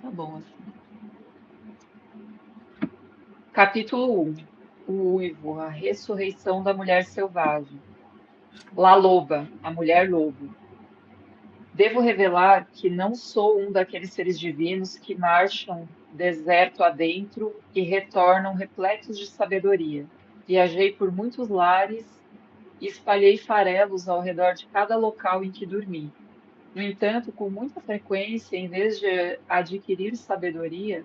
tá bom assim. Capítulo 1. O Uivo, a ressurreição da mulher selvagem. La Loba, a mulher lobo. Devo revelar que não sou um daqueles seres divinos que marcham deserto adentro e retornam repletos de sabedoria. Viajei por muitos lares e espalhei farelos ao redor de cada local em que dormi. No entanto, com muita frequência, em vez de adquirir sabedoria,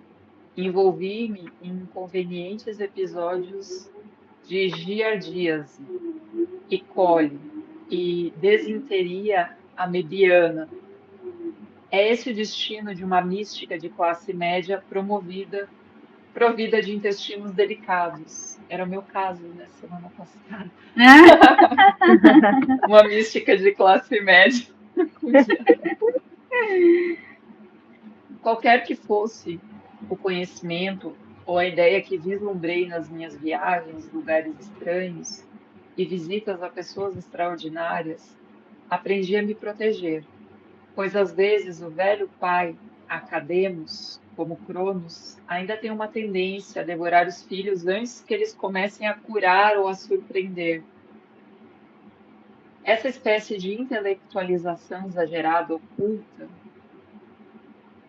envolvi-me em inconvenientes episódios de giardíase e cole e desinteria amebiana. É esse o destino de uma mística de classe média provida de intestinos delicados. Era o meu caso, né, semana passada. Uma mística de classe média. Qualquer que fosse o conhecimento ou a ideia que vislumbrei nas minhas viagens, lugares estranhos e visitas a pessoas extraordinárias, aprendi a me proteger, pois às vezes o velho pai, Academos, como Cronos, ainda tem uma tendência a devorar os filhos antes que eles comecem a curar ou a surpreender. Essa espécie de intelectualização exagerada oculta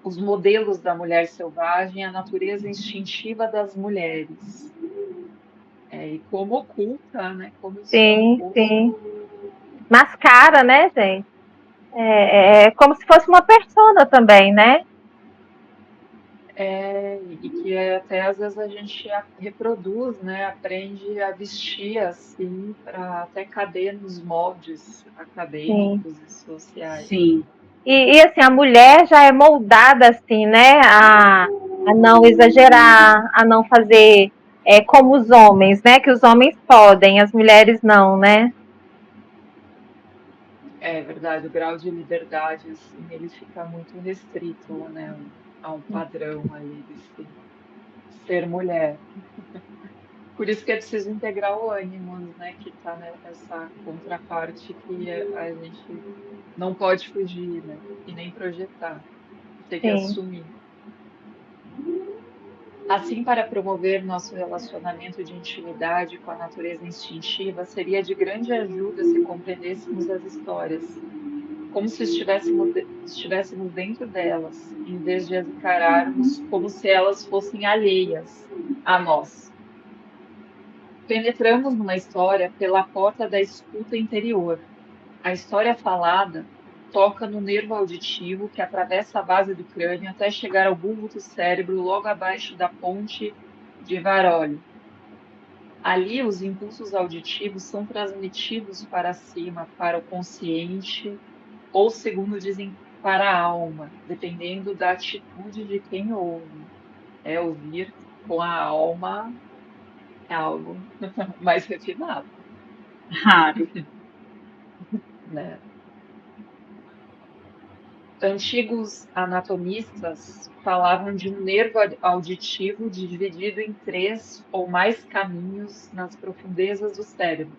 os modelos da mulher selvagem, a natureza instintiva das mulheres. E como oculta, né? Como isso é um Sim, pouco. sim. Mascara, né, gente? É como se fosse uma persona também, né? E que até às vezes a gente reproduz, né? Aprende a vestir assim para até caber nos moldes Sim. acadêmicos e sociais. Sim. E assim, a mulher já é moldada assim, né? A não exagerar, a não fazer como os homens, né? Que os homens podem, as mulheres não, né? É verdade, o grau de liberdade, assim, ele fica muito restrito, né? A um padrão ali de ser mulher. Por isso que é preciso integrar o ânimos, né? Que tá nessa contraparte que a gente não pode fugir, né? E nem projetar. Tem que Sim, assumir. Assim, para promover nosso relacionamento de intimidade com a natureza instintiva, seria de grande ajuda se compreendêssemos as histórias, como se estivéssemos dentro delas, em vez de as encararmos como se elas fossem alheias a nós. Penetramos numa história pela porta da escuta interior. A história falada toca no nervo auditivo que atravessa a base do crânio até chegar ao bulbo do cérebro logo abaixo da ponte de Varolho. Ali, os impulsos auditivos são transmitidos para cima, para o consciente, ou, segundo dizem, para a alma, dependendo da atitude de quem ouve. Ouvir com a alma é algo mais refinado, Raro. né? Antigos anatomistas falavam de um nervo auditivo dividido em três ou mais caminhos nas profundezas do cérebro.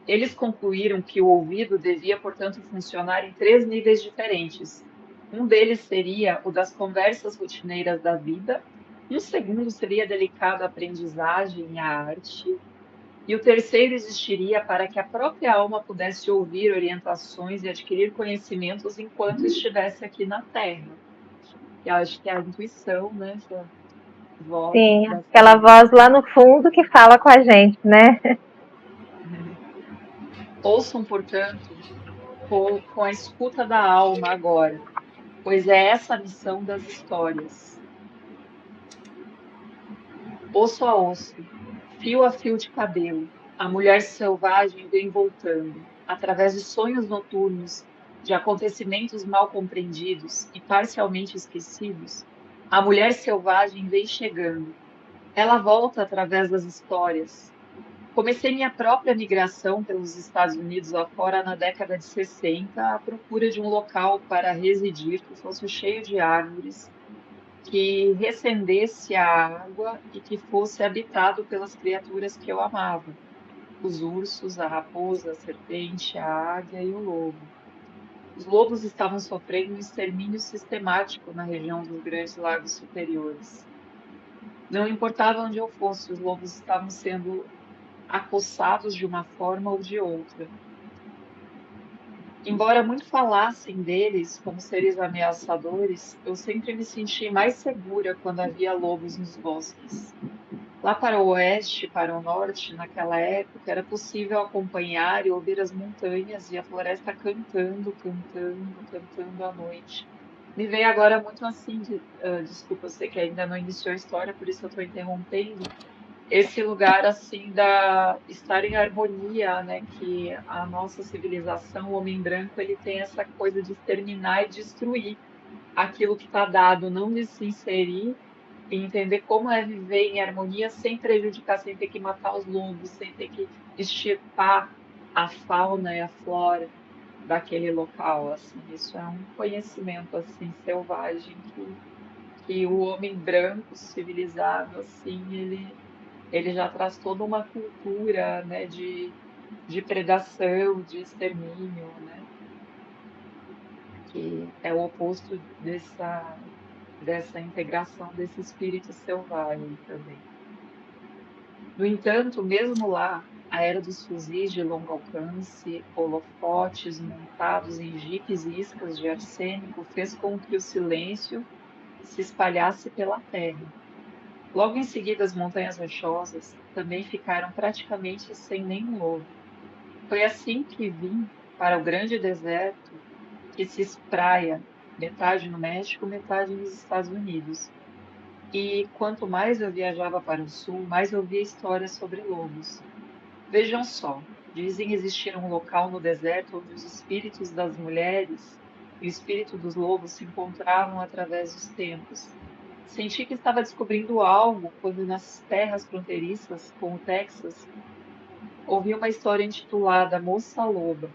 Eles concluíram que o ouvido devia, portanto, funcionar em três níveis diferentes. Um deles seria o das conversas rotineiras da vida, um segundo seria dedicado à aprendizagem e à arte, e o terceiro existiria para que a própria alma pudesse ouvir orientações e adquirir conhecimentos enquanto estivesse aqui na Terra. E acho que é a intuição, né? Essa voz sim. da Aquela sabedoria. voz lá no fundo que fala com a gente, né? Ouçam, portanto, com a escuta da alma agora, pois é essa a missão das histórias. Osso a osso, fio a fio de cabelo, a mulher selvagem vem voltando, através de sonhos noturnos, de acontecimentos mal compreendidos e parcialmente esquecidos. A mulher selvagem vem chegando. Ela volta através das histórias. Comecei minha própria migração pelos Estados Unidos afora na década de 60, à procura de um local para residir que fosse cheio de árvores, que recendesse a água e que fosse habitado pelas criaturas que eu amava: os ursos, a raposa, a serpente, a águia e o lobo. Os lobos estavam sofrendo um extermínio sistemático na região dos Grandes Lagos Superiores. Não importava onde eu fosse, os lobos estavam sendo acossados de uma forma ou de outra. Embora muito falassem deles como seres ameaçadores, eu sempre me senti mais segura quando havia lobos nos bosques. Lá para o oeste, para o norte, naquela época, era possível acompanhar e ouvir as montanhas e a floresta cantando, cantando, cantando à noite. Me veio agora muito assim, desculpa, eu sei que ainda não iniciou a história, por isso eu estou interrompendo, esse lugar assim da estar em harmonia, né? Que a nossa civilização, o homem branco, ele tem essa coisa de exterminar e destruir aquilo que está dado, não de se inserir e entender como é viver em harmonia sem prejudicar, sem ter que matar os lobos, sem ter que extirpar a fauna e a flora daquele local, assim. Isso é um conhecimento assim selvagem que o homem branco civilizado assim, ele já traz toda uma cultura, né, de predação, de extermínio, né, que é o oposto dessa integração desse espírito selvagem também. No entanto, mesmo lá, a era dos fuzis de longo alcance, holofotes montados em jipes e iscas de arsênico fez com que o silêncio se espalhasse pela terra. Logo em seguida, as montanhas rochosas também ficaram praticamente sem nenhum lobo. Foi assim que vim para o grande deserto que se espraia, metade no México, metade nos Estados Unidos. E quanto mais eu viajava para o sul, mais eu via histórias sobre lobos. Vejam só, dizem existir um local no deserto onde os espíritos das mulheres e o espírito dos lobos se encontravam através dos tempos. Senti que estava descobrindo algo quando nas terras fronteiriças com o Texas ouvi uma história intitulada Moça Loba,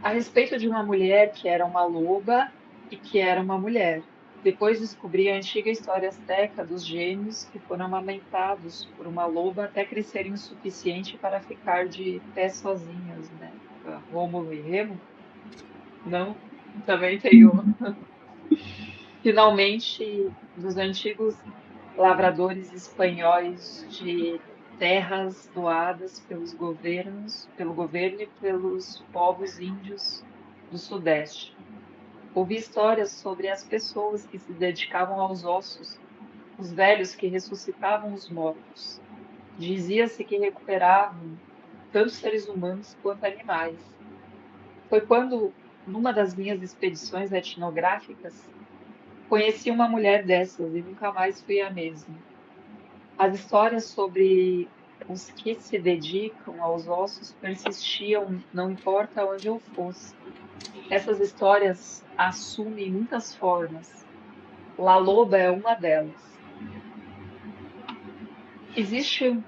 a respeito de uma mulher que era uma loba e que era uma mulher. Depois descobri a antiga história asteca dos gêmeos que foram amamentados por uma loba até crescerem o suficiente para ficar de pé sozinhos, né? Rômulo e Remo? Não? Também tenho. Finalmente, dos antigos lavradores espanhóis de terras doadas pelos governos, pelo governo e pelos povos índios do Sudeste. Ouvi histórias sobre as pessoas que se dedicavam aos ossos, os velhos que ressuscitavam os mortos. Dizia-se que recuperavam tanto seres humanos quanto animais. Foi quando, numa das minhas expedições etnográficas, conheci uma mulher dessas e nunca mais fui a mesma. As histórias sobre os que se dedicam aos ossos persistiam, não importa onde eu fosse. Essas histórias assumem muitas formas. La Loba é uma delas. Existe,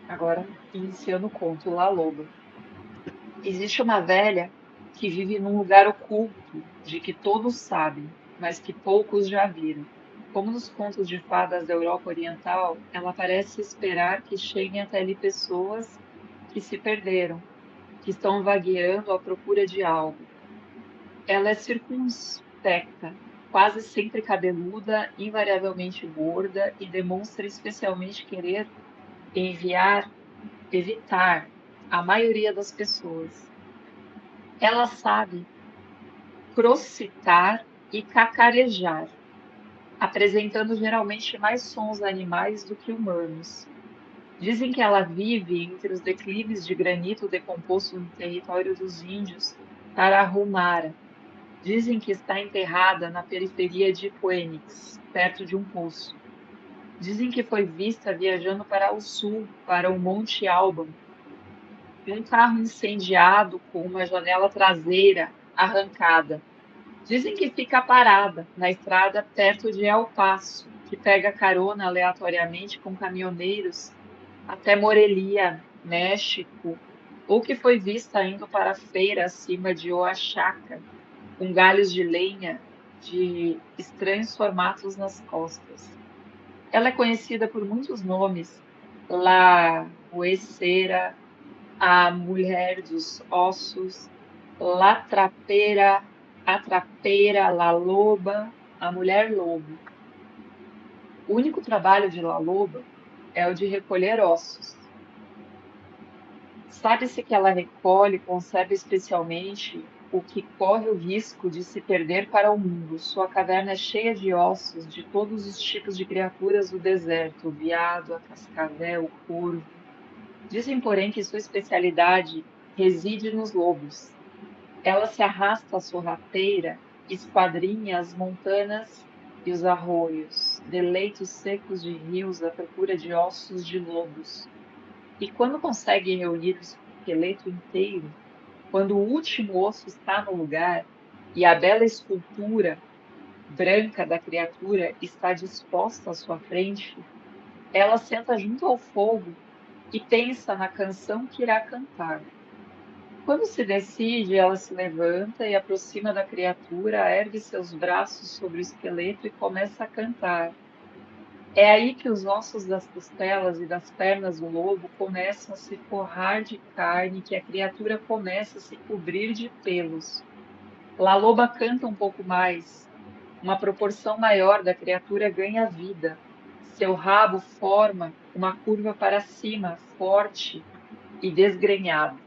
agora iniciando o conto, La Loba. Existe uma velha que vive num lugar oculto, de que todos sabem, mas que poucos já viram. Como nos contos de fadas da Europa Oriental, ela parece esperar que cheguem até ali pessoas que se perderam, que estão vagueando à procura de algo. Ela é circunspecta, quase sempre cabeluda, invariavelmente gorda e demonstra especialmente querer enviar, evitar a maioria das pessoas. Ela sabe crocitar e cacarejar, apresentando geralmente mais sons animais do que humanos. Dizem que ela vive entre os declives de granito decomposto no território dos índios Tarahumara. Dizem que está enterrada na periferia de Phoenix, perto de um poço. Dizem que foi vista viajando para o sul, para o Monte Alban, em um carro incendiado com uma janela traseira arrancada. Dizem que fica parada na estrada perto de El Paso, que pega carona aleatoriamente com caminhoneiros até Morelia, México, ou que foi vista indo para a feira acima de Oaxaca, com galhos de lenha de estranhos formatos nas costas. Ela é conhecida por muitos nomes: La Huesera, a Mulher dos Ossos, La trapeira, a trapeira, la loba, a mulher lobo. O único trabalho de La Loba é o de recolher ossos. Sabe-se que ela recolhe e conserva especialmente o que corre o risco de se perder para o mundo. Sua caverna é cheia de ossos de todos os tipos de criaturas do deserto, o veado, a cascavel, o corvo. Dizem, porém, que sua especialidade reside nos lobos. Ela se arrasta à sorrateira, esquadrinha as montanas e os arroios, de leitos secos de rios à procura de ossos de lobos. E quando consegue reunir o esqueleto inteiro, quando o último osso está no lugar e a bela escultura branca da criatura está disposta à sua frente, ela senta junto ao fogo e pensa na canção que irá cantar. Quando se decide, ela se levanta e aproxima da criatura, ergue seus braços sobre o esqueleto e começa a cantar. É aí que os ossos das costelas e das pernas do lobo começam a se forrar de carne, que a criatura começa a se cobrir de pelos. La Loba canta um pouco mais. Uma proporção maior da criatura ganha vida. Seu rabo forma uma curva para cima, forte e desgrenhada.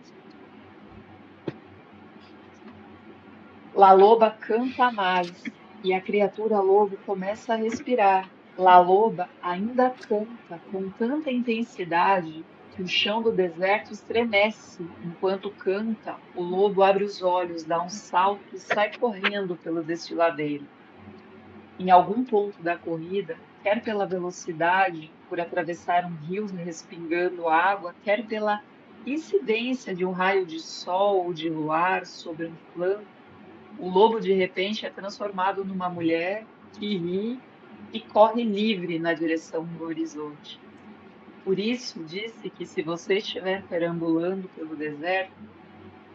La Loba canta mais e a criatura lobo começa a respirar. La Loba ainda canta com tanta intensidade que o chão do deserto estremece. Enquanto canta, o lobo abre os olhos, dá um salto e sai correndo pelo destiladeiro. Em algum ponto da corrida, quer pela velocidade, por atravessar um rio respingando água, quer pela incidência de um raio de sol ou de luar sobre um flanco, o lobo de repente é transformado numa mulher que ri e corre livre na direção do horizonte. Por isso, disse que se você estiver perambulando pelo deserto,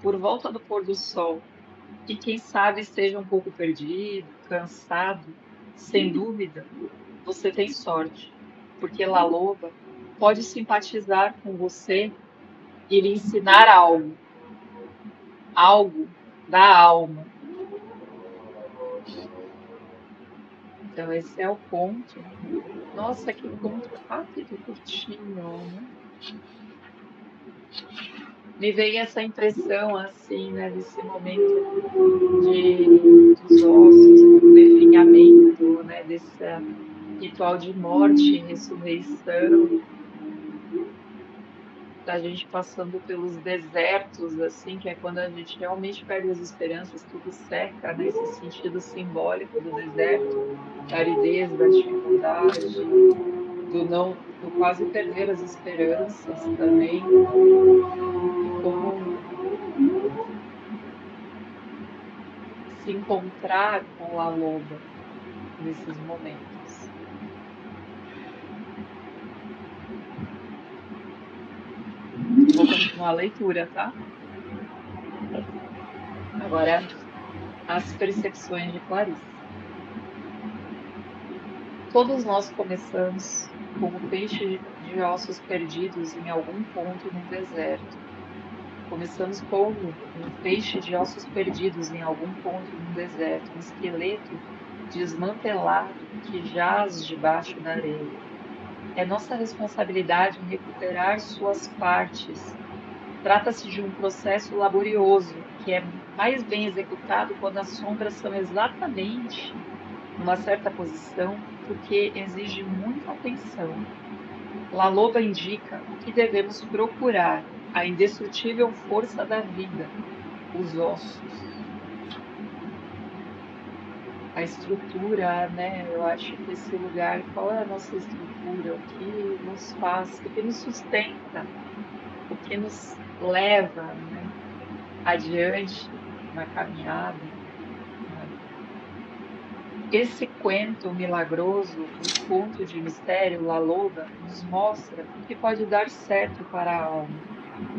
por volta do pôr do sol, e quem sabe esteja um pouco perdido, cansado, sem dúvida, você tem sorte, porque La Loba pode simpatizar com você e lhe ensinar algo, algo da alma. Então, esse é o conto. Nossa, que conto rápido, curtinho, né? Me veio essa impressão, assim, né, desse momento dos ossos, do definhamento, né, desse ritual de morte e ressurreição, da gente passando pelos desertos, assim, que é quando a gente realmente perde as esperanças, tudo seca, né, esse sentido simbólico do deserto, da aridez, da dificuldade, do quase perder as esperanças também, e como se encontrar com a loba nesses momentos. Vou continuar a leitura, tá? Agora, as percepções de Clarice. Todos nós começamos como peixe de ossos perdidos em algum ponto no deserto. Começamos como um peixe de ossos perdidos em algum ponto no deserto, um esqueleto desmantelado que jaz debaixo da areia. É nossa responsabilidade recuperar suas partes. Trata-se de um processo laborioso, que é mais bem executado quando as sombras são exatamente numa certa posição, porque exige muita atenção. La Loba indica o que devemos procurar, a indestrutível força da vida, os ossos. A estrutura, né? Eu acho que esse lugar, qual é a nossa estrutura? O que nos faz, o que nos sustenta, o que nos leva, né, adiante na caminhada. Esse conto milagroso, o conto de mistério La Loba, nos mostra o que pode dar certo para a alma.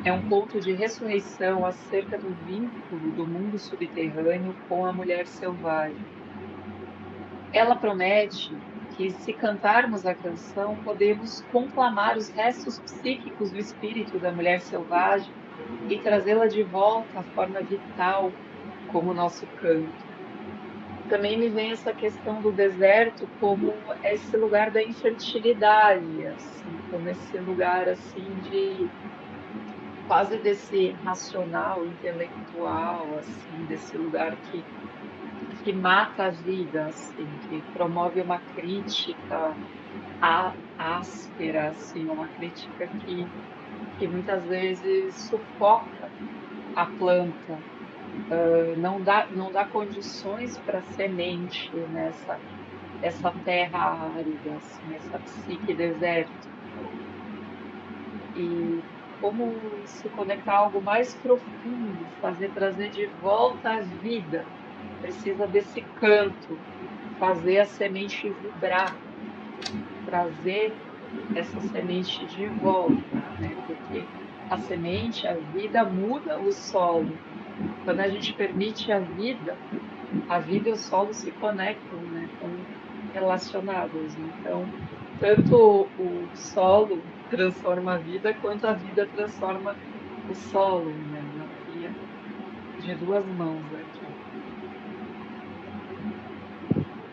É um conto de ressurreição acerca do vínculo do mundo subterrâneo com a mulher selvagem. Ela promete que, se cantarmos a canção, podemos conclamar os restos psíquicos do espírito da mulher selvagem e trazê-la de volta à forma vital como o nosso canto. Também me vem essa questão do deserto como esse lugar da infertilidade, assim, como esse lugar assim de quase desse racional, intelectual, assim, desse lugar que mata a vida, assim, que promove uma crítica áspera, assim, uma crítica que muitas vezes sufoca a planta, não dá condições para a semente nessa essa terra árida, assim, essa psique desértica. E como se conectar a algo mais profundo, trazer de volta a vida, precisa desse canto, fazer a semente vibrar, trazer essa semente de volta, né? Porque a semente, a vida muda o solo. Quando a gente permite a vida e o solo se conectam, né? Estão relacionados. Então, tanto o solo transforma a vida, quanto a vida transforma o solo, né? Uma via de duas mãos aqui.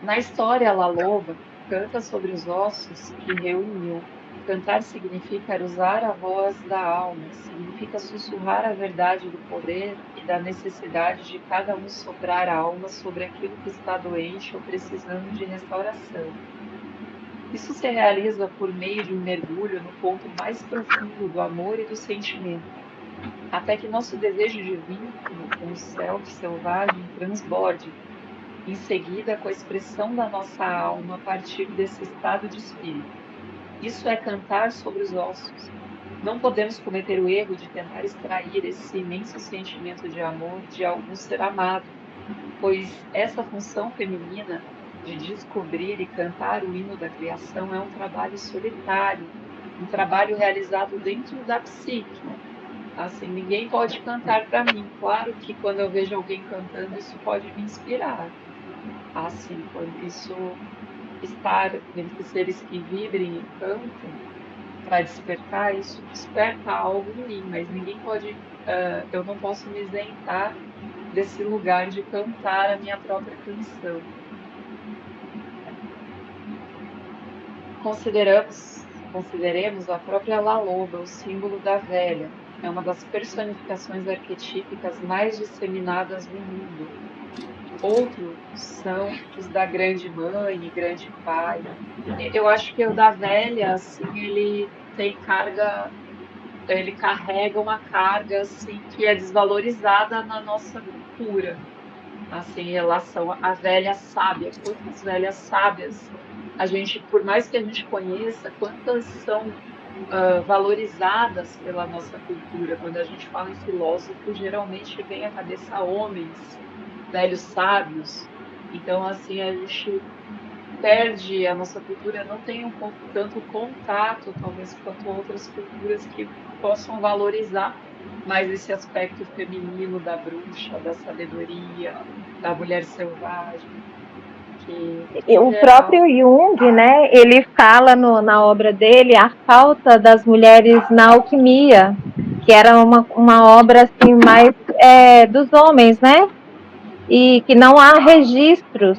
Na história, La Loba canta sobre os ossos que reuniu. Cantar significa usar a voz da alma, significa sussurrar a verdade do poder e da necessidade de cada um soprar a alma sobre aquilo que está doente ou precisando de restauração. Isso se realiza por meio de um mergulho no ponto mais profundo do amor e do sentimento, até que nosso desejo de vínculo com o self selvagem transborde, em seguida com a expressão da nossa alma a partir desse estado de espírito. Isso é cantar sobre os ossos. Não podemos cometer o erro de tentar extrair esse imenso sentimento de amor de algum ser amado, pois essa função feminina de descobrir e cantar o hino da criação é um trabalho solitário, um trabalho realizado dentro da psique. Assim, ninguém pode cantar para mim. Claro que quando eu vejo alguém cantando, isso pode me inspirar. Assim, quando isso estar entre seres que vibrem e cantam para despertar, isso desperta algo em mim, mas ninguém pode, eu não posso me isentar desse lugar de cantar a minha própria canção. Consideremos a própria La Loba, o símbolo da velha. É uma das personificações arquetípicas mais disseminadas no mundo. Outros são os da grande mãe e grande pai. Eu acho que o da velha, assim, ele carrega uma carga assim que é desvalorizada na nossa cultura, assim, em relação à velha sábia. Quantas velhas sábias a gente, por mais que a gente conheça, quantas são valorizadas pela nossa cultura? Quando a gente fala em filósofo, geralmente vem à cabeça homens, velhos sábios. Então, assim, a gente perde, a nossa cultura não tem tanto contato, talvez, quanto outras culturas que possam valorizar mais esse aspecto feminino da bruxa, da sabedoria, da mulher selvagem, que, E em o geral, próprio Jung, né, ele fala na obra dele a falta das mulheres na alquimia, que era uma obra assim mais dos homens, né? E que não há registros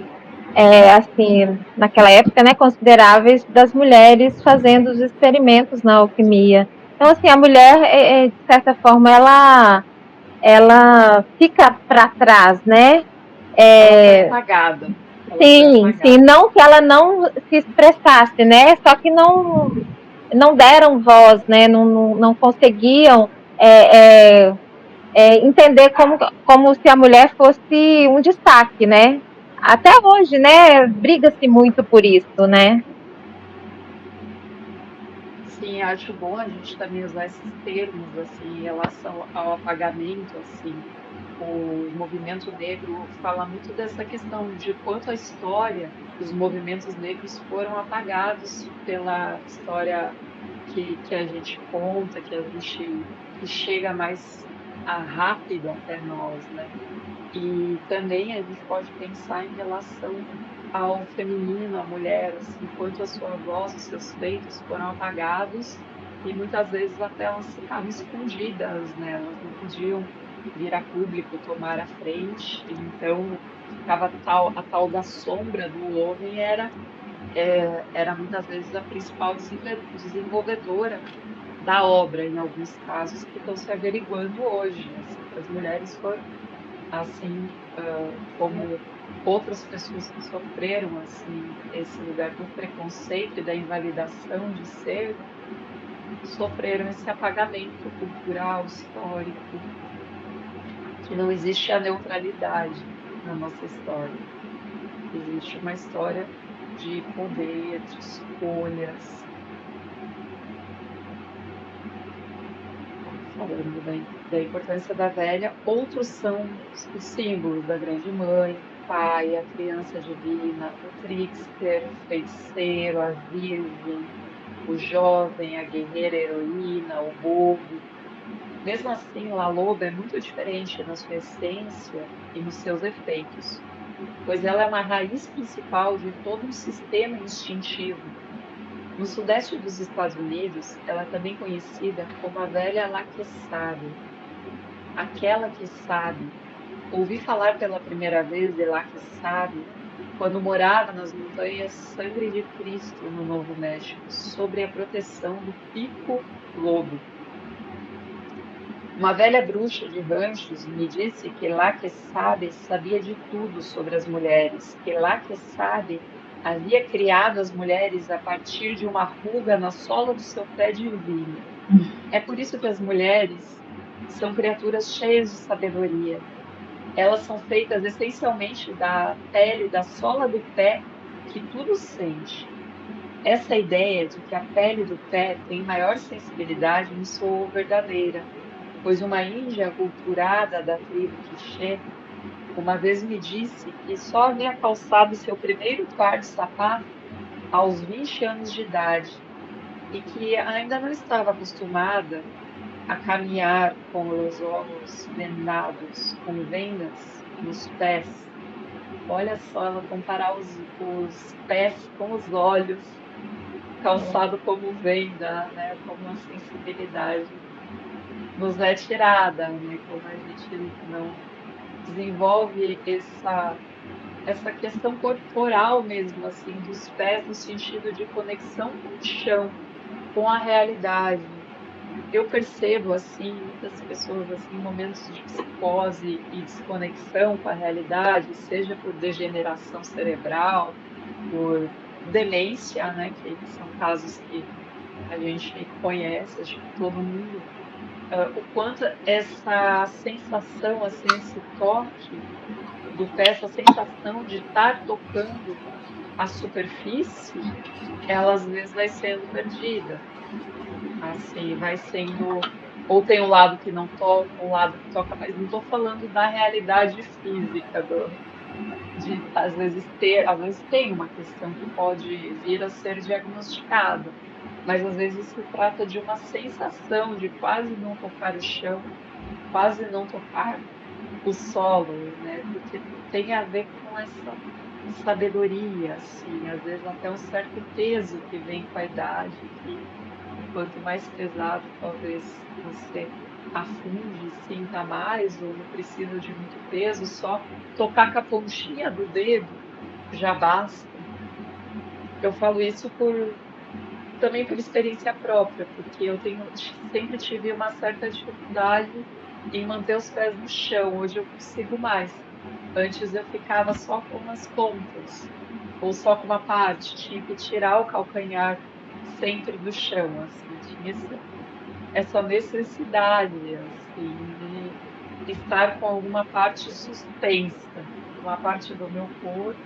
assim naquela época, né, consideráveis das mulheres fazendo os experimentos na alquimia. Então assim a mulher de certa forma ela fica para trás, né? ela foi É, apagada. Ela foi sim, sim, apagada. não que ela não se expressasse, né? Só que não deram voz, né? Não conseguiam é, é, entender como se a mulher fosse um destaque, né? Até hoje, né? Briga-se muito por isso, né? Sim, acho bom a gente também usar esses termos assim em relação ao apagamento, assim. O movimento negro fala muito dessa questão de quanto a história, os movimentos negros foram apagados pela história que a gente conta, que chega mais rápido até nós, né? E também a gente pode pensar em relação ao feminino, à mulher, assim, quanto a sua voz, os seus feitos foram apagados e muitas vezes até elas ficavam escondidas, né? Elas não podiam vir a público tomar a frente, então ficava a tal da sombra do homem era muitas vezes a principal desenvolvedora da obra, em alguns casos que estão se averiguando hoje. Assim, que as mulheres foram, assim, como outras pessoas que sofreram assim esse lugar do preconceito e da invalidação de ser, sofreram esse apagamento cultural, histórico, que não existe a neutralidade na nossa história. Existe uma história de poder, de escolhas. Falando da importância da velha, outros são os símbolos da grande mãe, o pai, a criança divina, o trickster, o feiticeiro, a virgem, o jovem, a guerreira heroína, o bobo. Mesmo assim, La Loba é muito diferente na sua essência e nos seus efeitos, pois ela é uma raiz principal de todo um sistema instintivo. No sudeste dos Estados Unidos, ela é também conhecida como a velha lá que sabe, aquela que sabe. Ouvi falar pela primeira vez de lá que sabe quando morava nas montanhas Sangre de Cristo, no Novo México, sobre a proteção do Pico Lobo. Uma velha bruxa de ranchos me disse que lá que sabe sabia de tudo sobre as mulheres, que lá que sabe havia criado as mulheres a partir de uma ruga na sola do seu pé de vinho. É por isso que as mulheres são criaturas cheias de sabedoria. Elas são feitas essencialmente da pele, da sola do pé, que tudo sente. Essa ideia de que a pele do pé tem maior sensibilidade me soou verdadeira, pois uma índia aculturada da tribo Quiché uma vez me disse que só havia calçado seu primeiro par de sapato aos 20 anos de idade e que ainda não estava acostumada a caminhar com os olhos vendados, com vendas nos pés. Olha só, ela comparar os pés com os olhos, calçado como venda, né, como uma sensibilidade nos é tirada, né, como a gente não desenvolve essa questão corporal mesmo, assim, dos pés no sentido de conexão com o chão, com a realidade. Eu percebo, assim, muitas pessoas, assim, em momentos de psicose e desconexão com a realidade, seja por degeneração cerebral, por demência, né, que são casos que a gente conhece, acho que todo mundo, o quanto essa sensação, assim, esse toque do pé, essa sensação de estar tocando a superfície, ela às vezes vai sendo perdida. Assim, vai sendo. Ou tem um lado que não toca, um lado que toca, mas não estou falando da realidade física, de às vezes tem uma questão que pode vir a ser diagnosticada, mas às vezes se trata de uma sensação de quase não tocar o chão, quase não tocar o solo, né? Porque tem a ver com essa sabedoria, assim, às vezes até um certo peso que vem com a idade, que quanto mais pesado talvez você afunde, sinta mais, ou não precisa de muito peso, só tocar com a pontinha do dedo já basta. Eu falo isso também por experiência própria, porque sempre tive uma certa dificuldade em manter os pés no chão. Hoje eu consigo mais. Antes eu ficava só com as pontas, ou só com uma parte, tinha que tirar o calcanhar sempre do chão, assim, tinha essa necessidade, assim, de estar com alguma parte suspensa, uma parte do meu corpo.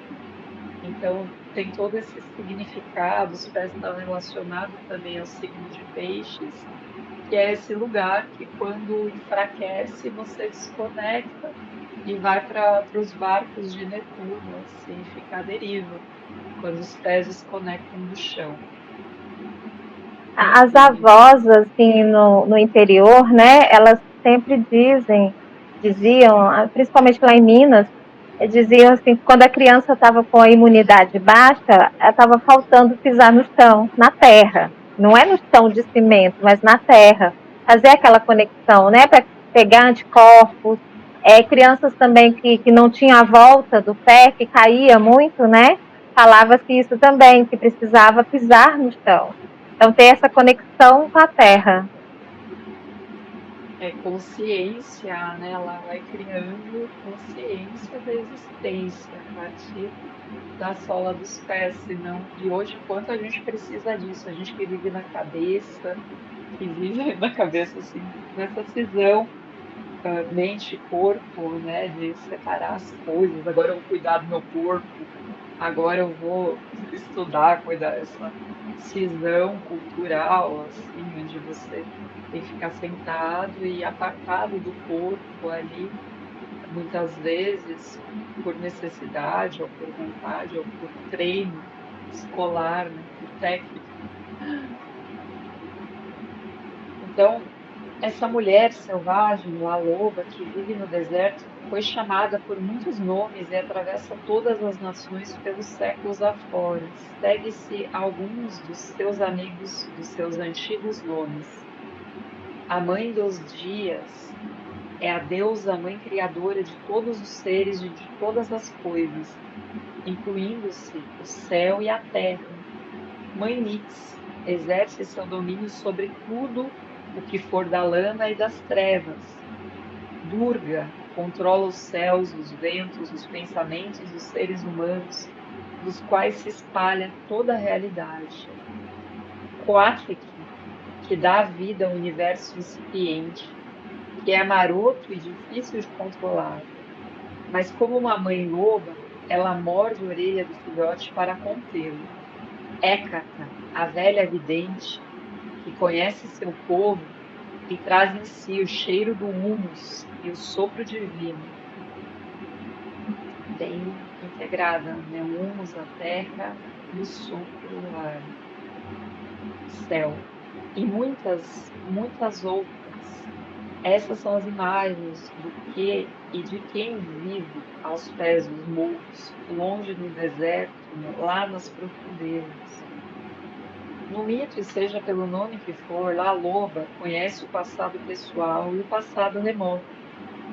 Então, tem todo esse significado, os pés estão relacionados também ao signo de peixes, que é esse lugar que quando enfraquece, você desconecta e vai para os barcos de Netuno, assim, fica à deriva, quando os pés desconectam do chão. As avós, assim, no interior, né, elas sempre diziam, principalmente lá em Minas, diziam assim, que quando a criança estava com a imunidade baixa, estava faltando pisar no chão, na terra. não é no chão de cimento, mas na terra. Fazer aquela conexão, né? Para pegar anticorpos. Crianças também que não tinham a volta do pé, que caía muito, né? Falava-se isso também, que precisava pisar no chão. Então, ter essa conexão com a terra. É consciência, né? Ela vai criando consciência da existência a partir da sola dos pés, senão, e hoje, quanto a gente precisa disso? A gente que vive na cabeça, que vive na cabeça, assim, nessa cisão, mente e corpo, né? De separar as coisas. Agora eu vou cuidar do meu corpo, agora eu vou estudar, cuidar dessa cisão cultural, assim, onde você tem que ficar sentado e apartado do corpo ali, muitas vezes por necessidade, ou por vontade, ou por treino escolar, né, por técnica. Então, essa mulher selvagem, a loba, que vive no deserto, foi chamada por muitos nomes e atravessa todas as nações pelos séculos afora. Segue-se alguns dos seus amigos, dos seus antigos nomes. A mãe dos dias é a deusa, a mãe criadora de todos os seres e de todas as coisas, incluindo-se o céu e a terra. Mãe Nix exerce seu domínio sobre tudo o que for da lama e das trevas. Durga controla os céus, os ventos, os pensamentos dos seres humanos, dos quais se espalha toda a realidade. Coatlic, que dá vida ao universo incipiente, que é maroto e difícil de controlar. Mas como uma mãe loba, ela morde a orelha do filhote para contê-lo. Hécata, a velha vidente, que conhece seu povo e traz em si o cheiro do humus e o sopro divino, bem integrada, né? O humus, a terra, e o sopro, o ar, o céu. E muitas outras. Essas são as imagens do que e de quem vive aos pés dos morros, longe no deserto, lá nas profundezas. No mito, e seja pelo nome que for, La Loba conhece o passado pessoal e o passado remoto,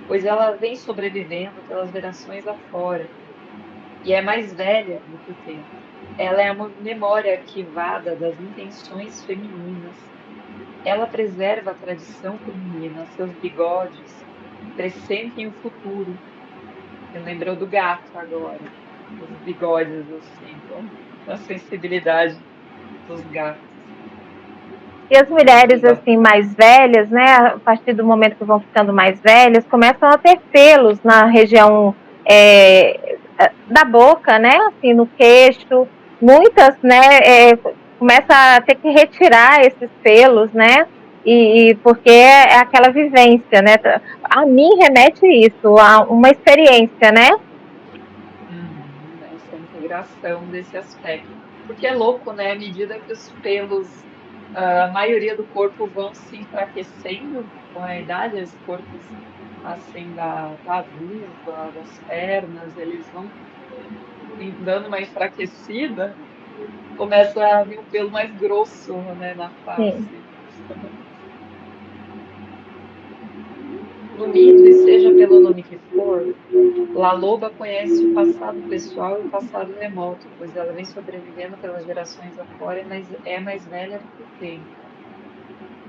pois ela vem sobrevivendo pelas gerações afora e é mais velha do que o tempo. Ela é uma memória arquivada das intenções femininas. Ela preserva a tradição feminina, seus bigodes pressentem o futuro. Me lembrou do gato agora, os bigodes assim, a sensibilidade dos gatos. E as mulheres, Antes da assim, mais velhas, né, a partir do momento que vão ficando mais velhas, começam a ter pelos na região da boca, né, assim, no queixo. Muitas, né, começam a ter que retirar esses pelos, né, porque é aquela vivência, né. A mim remete isso, a uma experiência, né. essa integração desse aspecto. Porque é louco, né? À medida que os pelos, a maioria do corpo vão se enfraquecendo com a idade, os corpos assim da vulva, das pernas, eles vão dando uma enfraquecida, começa a vir um pelo mais grosso, né, na Sim. face. No mito, e seja pelo nome que for, La Loba conhece o passado pessoal e o passado remoto, pois ela vem sobrevivendo pelas gerações afora, mas é mais velha do que o tempo.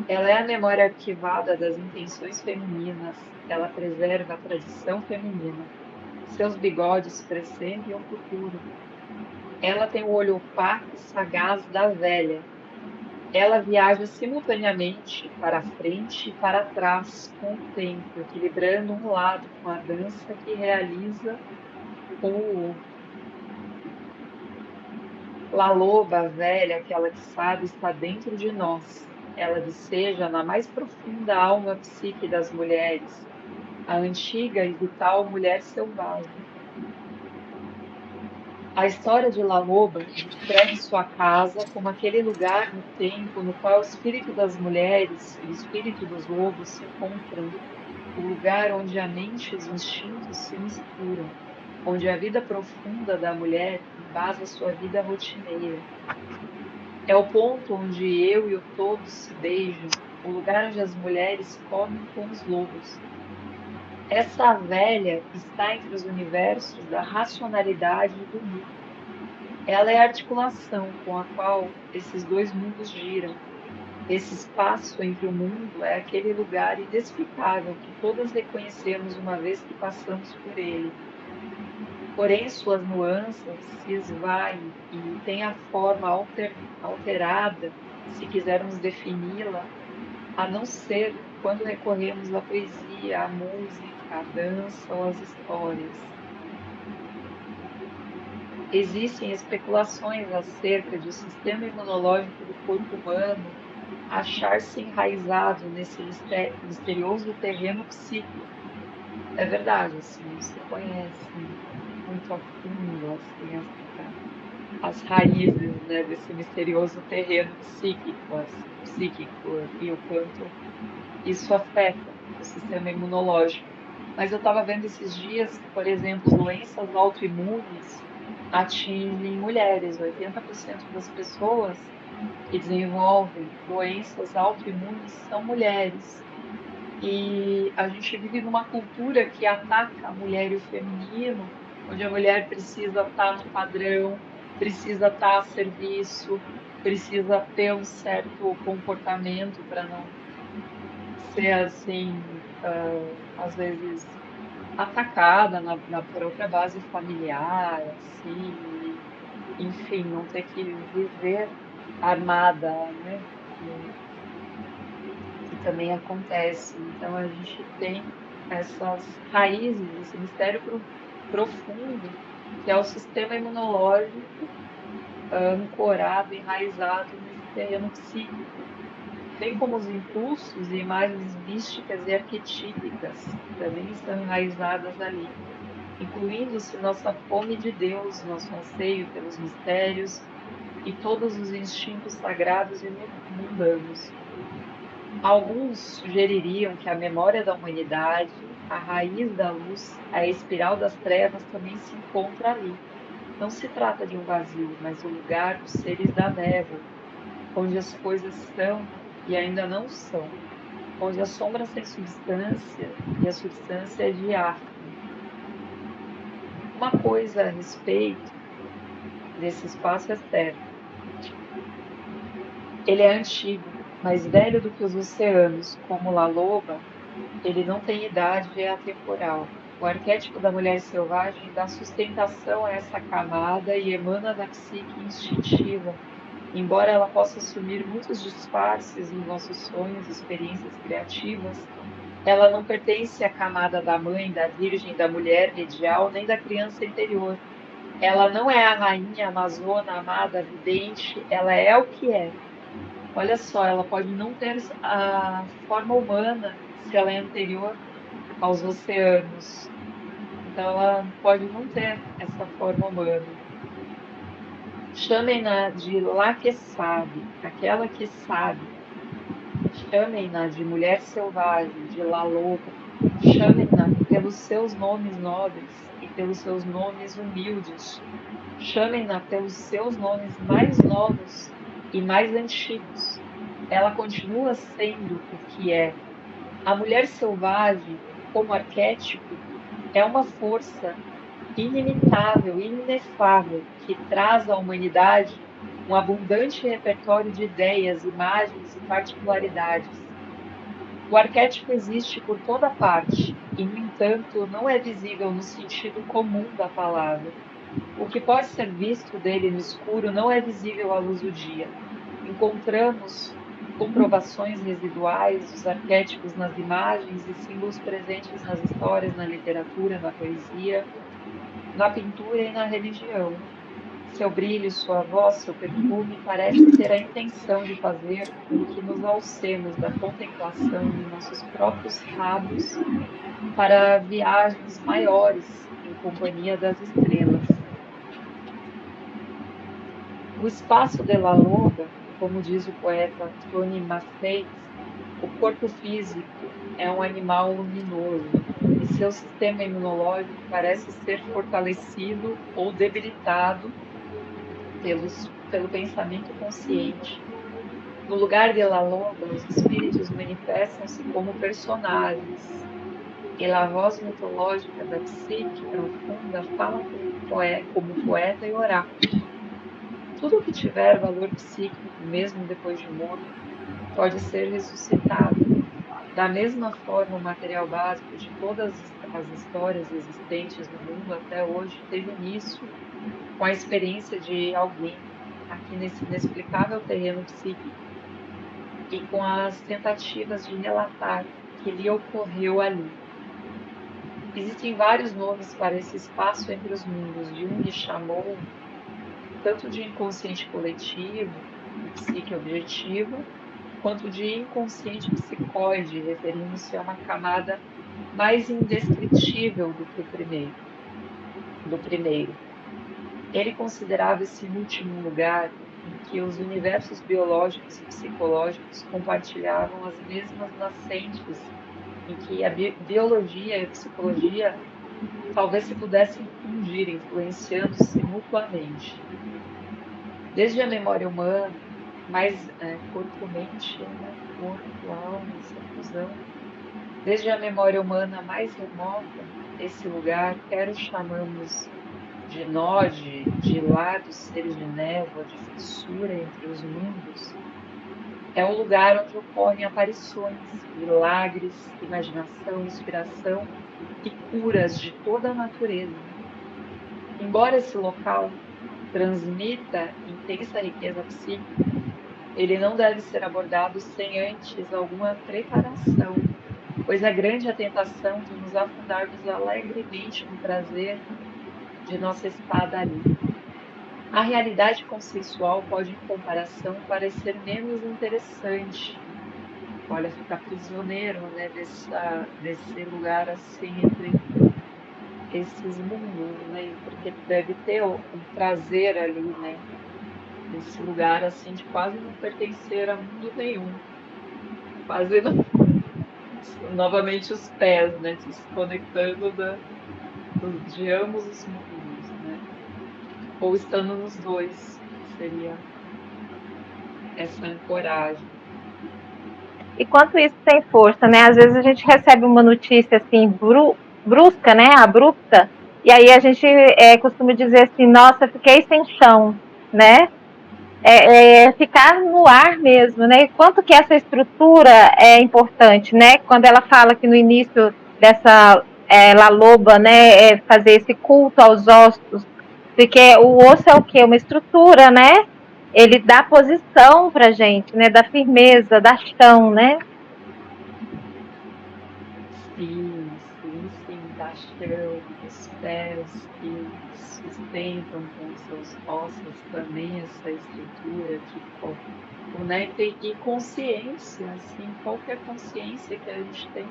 Ela é a memória arquivada das intenções femininas, ela preserva a tradição feminina. Seus bigodes pressentem o futuro. Ela tem o olho opaco e sagaz da velha. Ela viaja simultaneamente para a frente e para trás com o tempo, equilibrando um lado com a dança que realiza com o outro. La Loba, a velha, aquela que sabe, está dentro de nós. Ela viceja na mais profunda alma psique das mulheres, a antiga e vital mulher selvagem. A história de La Loba descreve sua casa como aquele lugar no tempo no qual o espírito das mulheres e o espírito dos lobos se encontram, o lugar onde a mente e os instintos se misturam, onde a vida profunda da mulher embasa sua vida rotineira. É o ponto onde eu e o todo se beijam, o lugar onde as mulheres comem com os lobos. Essa velha está entre os universos da racionalidade e do mito. Ela é a articulação com a qual esses dois mundos giram. Esse espaço entre o mundo é aquele lugar inexplicável que todas reconhecemos uma vez que passamos por ele. Porém, suas nuances se esvaem e têm a forma alterada, se quisermos defini-la, a não ser quando recorremos à poesia, à música, à dança ou às histórias. Existem especulações acerca de o sistema imunológico do corpo humano achar-se enraizado nesse misterioso terreno psíquico. É verdade, assim, não se conhece muito a fundo assim, as raízes, né, desse misterioso terreno psíquico e o quanto isso afeta o sistema imunológico. Mas eu estava vendo esses dias que, por exemplo, doenças autoimunes atingem mulheres. 80% das pessoas que desenvolvem doenças autoimunes são mulheres. E a gente vive numa cultura que ataca a mulher e o feminino, onde a mulher precisa estar no padrão, precisa estar a serviço, precisa ter um certo comportamento para não ser assim, às vezes atacada na própria base familiar, assim, enfim, não ter que viver armada, né? Que também acontece. Então a gente tem essas raízes, esse mistério profundo, que é o sistema imunológico ancorado, enraizado nesse terreno psíquico, bem como os impulsos e imagens místicas e arquetípicas também estão enraizadas ali, incluindo-se nossa fome de Deus, nosso anseio pelos mistérios e todos os instintos sagrados e mundanos. Alguns sugeririam que a memória da humanidade, a raiz da luz, a espiral das trevas também se encontra ali. Não se trata de um vazio, mas o lugar dos seres da névoa, onde as coisas são e ainda não são, onde a sombra tem substância e a substância é diáfana. Uma coisa a respeito desse espaço é certa. Ele é antigo, mais velho do que os oceanos, como La Loba, ele não tem idade e é atemporal. O arquétipo da mulher selvagem dá sustentação a essa camada e emana da psique instintiva, embora ela possa assumir muitos disfarces nos nossos sonhos e experiências criativas. Ela não pertence à camada da mãe, da virgem, da mulher medial, nem da criança interior. Ela não é a rainha amazona, amada, vidente, ela é o que é. Olha só, ela pode não ter a forma humana se ela é anterior aos oceanos. Então, ela pode não ter essa forma humana. Chamem-na de lá que sabe, aquela que sabe. Chamem-na de mulher selvagem, de lá loba. Chamem-na pelos seus nomes nobres e pelos seus nomes humildes. Chamem-na pelos seus nomes mais novos e mais antigos. Ela continua sendo o que é. A mulher selvagem, como arquétipo, é uma força inimitável, inefável, que traz à humanidade um abundante repertório de ideias, imagens e particularidades. O arquétipo existe por toda parte e, no entanto, não é visível no sentido comum da palavra. O que pode ser visto dele no escuro não é visível à luz do dia. Encontramos comprovações residuais dos arquétipos nas imagens e símbolos presentes nas histórias, na literatura, na poesia, na pintura e na religião. Seu brilho, sua voz, seu perfume parecem ter a intenção de fazer com que nos alcemos da contemplação de nossos próprios rabos para viagens maiores em companhia das estrelas. O espaço de La Loba, como diz o poeta Tony Massey, o corpo físico é um animal luminoso e seu sistema imunológico parece ser fortalecido ou debilitado pelos pelo pensamento consciente. No lugar de La Loba, os espíritos manifestam-se como personagens, e a voz mitológica da psique profunda fala como poeta e oráculo. Tudo o que tiver valor psíquico, mesmo depois de morto, pode ser ressuscitado. Da mesma forma, o material básico de todas as histórias existentes no mundo até hoje teve início com a experiência de alguém aqui nesse inexplicável terreno psíquico e com as tentativas de relatar o que lhe ocorreu ali. Existem vários nomes para esse espaço entre os mundos. Jung chamou tanto de inconsciente coletivo, psique objetivo, quanto de inconsciente psicóide, referindo-se a uma camada mais indescritível do que do primeiro. Ele considerava esse último lugar em que os universos biológicos e psicológicos compartilhavam as mesmas nascentes, em que a biologia e a psicologia talvez se pudessem fundir, influenciando-se mutuamente. Desde a memória humana, mais corpo-mente, né? Corpo-alma, essa fusão, desde a memória humana mais remota, esse lugar, quer o chamamos de nó, de lar dos seres de névoa, de fissura entre os mundos, é o lugar onde ocorrem aparições, milagres, imaginação, inspiração e curas de toda a natureza. Embora esse local transmita intensa riqueza psíquica, ele não deve ser abordado sem antes alguma preparação, pois é grande a tentação de nos afundarmos alegremente no prazer de nossa estada ali. A realidade consensual pode, em comparação, parecer menos interessante. Olha, ficar prisioneiro, né, desse lugar assim entre esses mundos, né? Porque deve ter um prazer ali, né? Nesse lugar assim de quase não pertencer a mundo nenhum, quase não, novamente os pés, né? Se desconectando de ambos os mundos, né? Ou estando nos dois, seria essa ancoragem. E quanto isso tem força, né? Às vezes a gente recebe uma notícia assim brusca, né? Abrupta, e aí a gente costuma dizer assim, nossa, fiquei sem chão, né? Ficar no ar mesmo, né? Quanto que essa estrutura é importante, né? Quando ela fala que no início dessa La Loba, né, fazer esse culto aos ossos, porque o osso é o quê? Uma estrutura, né? Ele dá posição pra gente, né? Da firmeza, da chão, né? Sim, sim, sim, da chão, dos pés que sustentam com seus ossos também essa estrutura que conecta e consciência, assim, qual que é a consciência que a gente tem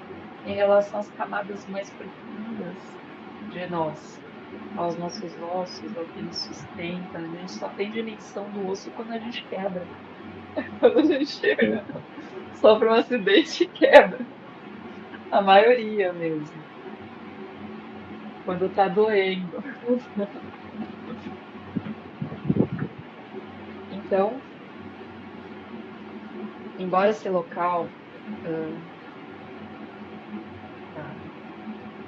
em relação às camadas mais profundas de nós, aos nossos ossos, ao que nos sustenta. A gente só tem dimensão do osso quando a gente quebra. Quando a gente sofre um acidente e quebra. A maioria mesmo. Quando tá doendo. Então, embora esse local,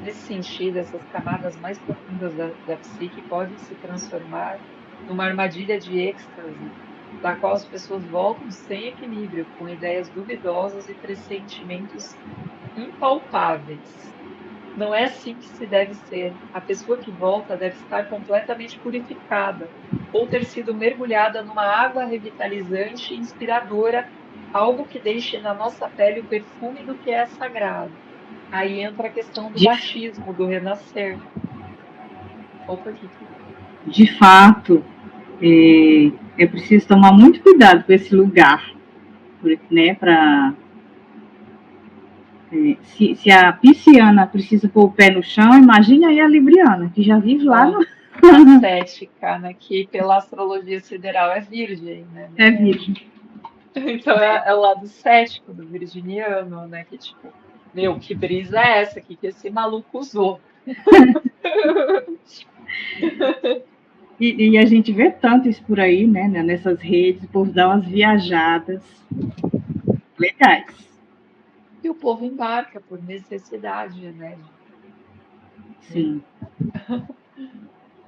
nesse sentido, essas camadas mais profundas da psique podem se transformar numa armadilha de êxtase, da qual as pessoas voltam sem equilíbrio, com ideias duvidosas e pressentimentos impalpáveis. Não é assim que se deve ser. A pessoa que volta deve estar completamente purificada, ou ter sido mergulhada numa água revitalizante e inspiradora, algo que deixe na nossa pele o perfume do que é sagrado. Aí entra a questão do batismo, do renascer. Opa, Kiki. De fato, é preciso tomar muito cuidado com esse lugar, né, se a pisciana precisa pôr o pé no chão, imagine aí a libriana, que já vive lá no... A cética, né, que pela astrologia sideral é virgem, né? É virgem. Então é o lado cético do virginiano, né, que tipo, meu, que brisa é essa aqui que esse maluco usou? E a gente vê tanto isso por aí, né? Nessas redes, o povo dá umas viajadas legais. E o povo embarca por necessidade, né? Sim.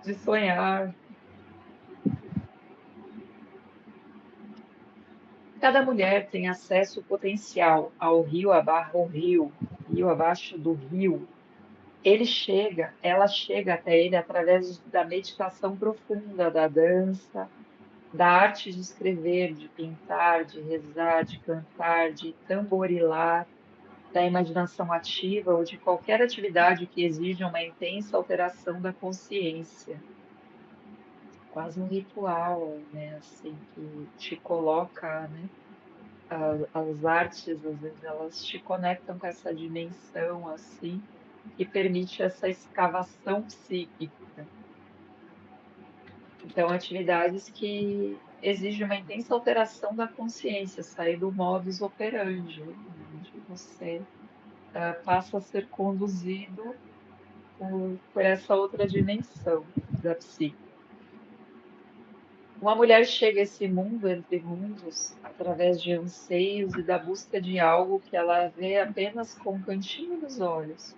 De sonhar. Cada mulher tem acesso potencial ao rio rio abaixo do rio. Ela chega até ele através da meditação profunda, da dança, da arte de escrever, de pintar, de rezar, de cantar, de tamborilar, da imaginação ativa ou de qualquer atividade que exija uma intensa alteração da consciência. Quase um ritual, né? Assim, que te coloca, né? As artes, às vezes, elas te conectam com essa dimensão, assim, que permite essa escavação psíquica. Então, atividades que exigem uma intensa alteração da consciência, sair do modus operandi, onde você passa a ser conduzido por essa outra dimensão da psique. Uma mulher chega a esse mundo entre mundos através de anseios e da busca de algo que ela vê apenas com o cantinho dos olhos.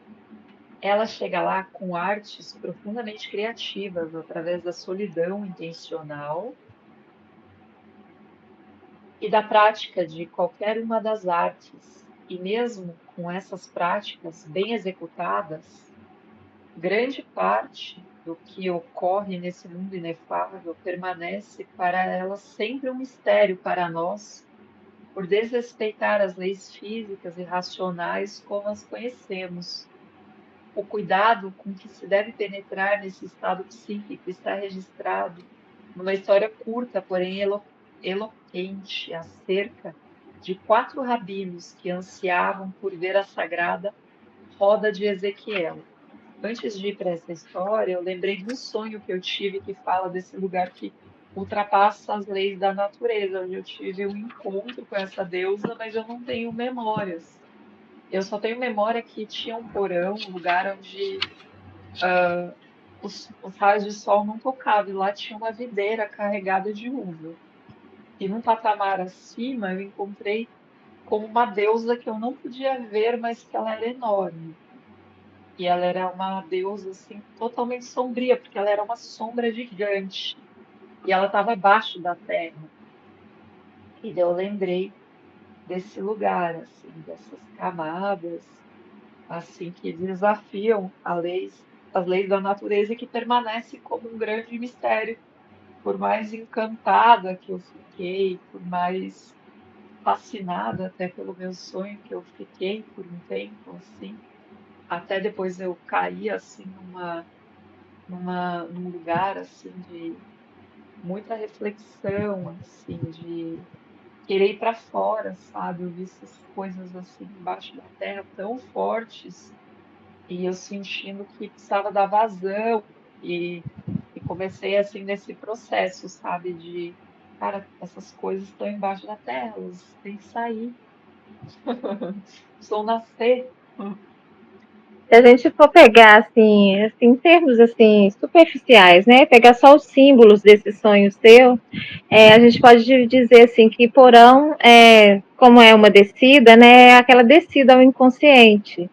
Ela chega lá com artes profundamente criativas através da solidão intencional e da prática de qualquer uma das artes. E mesmo com essas práticas bem executadas, grande parte do que ocorre nesse mundo inefável permanece para ela sempre um mistério para nós, por desrespeitar as leis físicas e racionais como as conhecemos. O cuidado com que se deve penetrar nesse estado psíquico está registrado numa história curta, porém eloquente, acerca de 4 rabinos que ansiavam por ver a sagrada roda de Ezequiel. Antes de ir para essa história, eu lembrei de um sonho que eu tive que fala desse lugar que ultrapassa as leis da natureza, onde eu tive um encontro com essa deusa, mas eu não tenho memórias. Eu só tenho memória que tinha um porão, um lugar onde os raios de sol não tocavam, e lá tinha uma videira carregada de uva. E num patamar acima eu encontrei como uma deusa que eu não podia ver, mas que ela era enorme. E ela era uma deusa assim totalmente sombria, porque ela era uma sombra gigante. E ela estava abaixo da terra. E daí eu lembrei desse lugar, assim, dessas camadas, assim, que desafiam as leis da natureza e que permanece como um grande mistério. Por mais encantada que eu fiquei, por mais fascinada até pelo meu sonho que eu fiquei por um tempo, assim, até depois eu caí, assim, num lugar, assim, de muita reflexão, assim, de querer ir para fora, sabe? Eu vi essas coisas, assim, embaixo da terra tão fortes e eu sentindo que precisava dar vazão e, e comecei, assim, nesse processo, sabe? De, cara, essas coisas estão embaixo da terra, elas têm que sair, precisam nascer. Se a gente for pegar, assim, em termos, assim, superficiais, né? Pegar só os símbolos desse sonho seu, a gente pode dizer, assim, que porão, como é uma descida, né? É aquela descida ao inconsciente,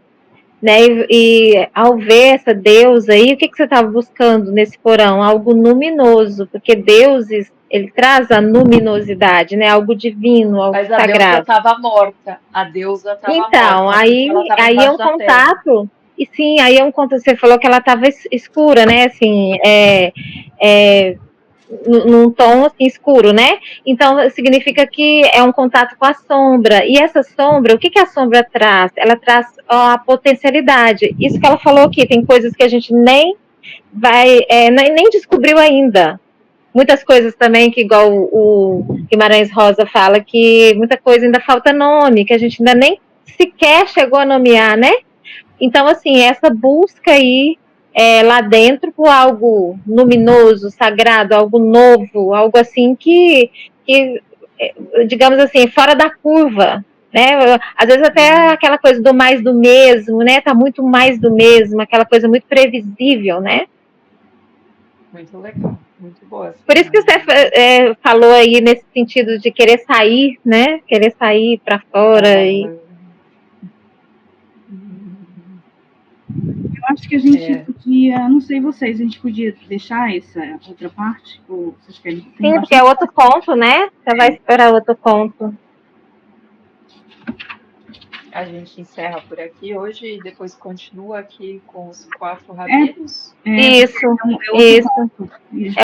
né? E ao ver essa deusa aí, o que você estava buscando nesse porão? Algo luminoso, porque deuses, ele traz a luminosidade, né? Algo divino, algo Mas a deusa sagrado. estava morta, a deusa estava Então, morta, porque ela estava aí é embaixo um da terra. contato, e sim, aí é um contato, você falou que ela estava escura, né, assim, é, num tom assim, escuro, né? Então, significa que é um contato com a sombra, e essa sombra, o que que a sombra traz? Ela traz a potencialidade, isso que ela falou aqui, tem coisas que a gente nem vai, nem descobriu ainda, muitas coisas também que igual o Guimarães Rosa fala que muita coisa ainda falta nome, que a gente ainda nem sequer chegou a nomear, né? Então, assim, essa busca aí lá dentro por algo luminoso, sagrado, algo novo, algo assim que digamos assim, fora da curva, né? Às vezes até aquela coisa do mais do mesmo, né? Tá muito mais do mesmo, aquela coisa muito previsível, né? Muito legal. Muito boa. Por isso que você falou aí nesse sentido de querer sair, né? Querer sair para fora. Eu acho que a gente podia, não sei vocês, a gente podia deixar essa outra parte? Ou vocês querem? Sim, porque é outro ponto, né? Você vai esperar outro ponto. A gente encerra por aqui hoje e depois continua aqui com os 4 rabinos. Isso, isso.